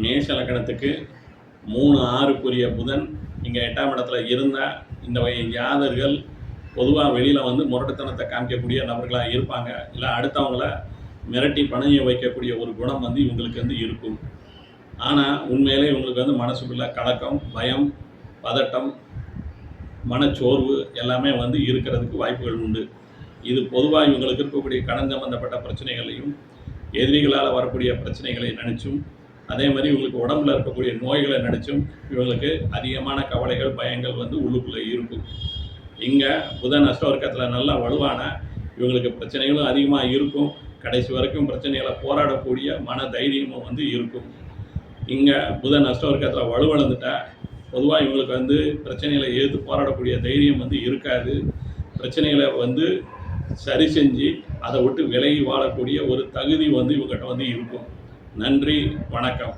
மேஷ லக்கணத்துக்கு 3-6க்குரிய புதன் இங்கே 8ஆம் இடத்துல இருந்தால் இந்த வகை ஜாதகர்கள் பொதுவாக வெளியில் வந்து முரட்டுத்தனத்தை காமிக்கக்கூடிய நபர்களாக இருப்பாங்க. இல்லை அடுத்தவங்கள மிரட்டி பணிய வைக்கக்கூடிய ஒரு குணம் வந்து இவங்களுக்கு வந்து இருக்கும். ஆனால் உண்மையிலே இவங்களுக்கு வந்து மனசுக்குள்ள கலக்கம், பயம், பதட்டம், மனச்சோர்வு எல்லாமே வந்து இருக்கிறதுக்கு வாய்ப்புகள் உண்டு. இது பொதுவாக இவங்களுக்கு இருக்கக்கூடிய கடன் சம்பந்தப்பட்ட பிரச்சனைகளையும் எதிரிகளால் வரக்கூடிய பிரச்சனைகளை நினச்சும் அதே மாதிரி இவங்களுக்கு உடம்புல இருக்கக்கூடிய நோய்களை நினச்சும் இவங்களுக்கு அதிகமான கவலைகள், பயங்கள் வந்து உள்ளுக்குள்ளே இருக்கும். இங்கே புதன் அஷ்டவர்க்கத்தில் நல்லா வலுவான இவங்களுக்கு பிரச்சனைகளும் அதிகமாக இருக்கும். கடைசி வரைக்கும் பிரச்சனைகளை போராடக்கூடிய மன தைரியமும் வந்து இருக்கும். இங்கே புதன் அஷ்டவர்க்கத்தில் வலுவளந்துட்டா பொதுவாக இவங்களுக்கு வந்து பிரச்சனைகளை எதிர்த்து போராடக்கூடிய தைரியம் வந்து இருக்காது. பிரச்சனைகளை வந்து சரி செஞ்சு அதை விட்டு விலகி வாழக்கூடிய ஒரு தகுதி வந்து இவங்ககிட்ட வந்து இருக்கும். நன்றி, வணக்கம்.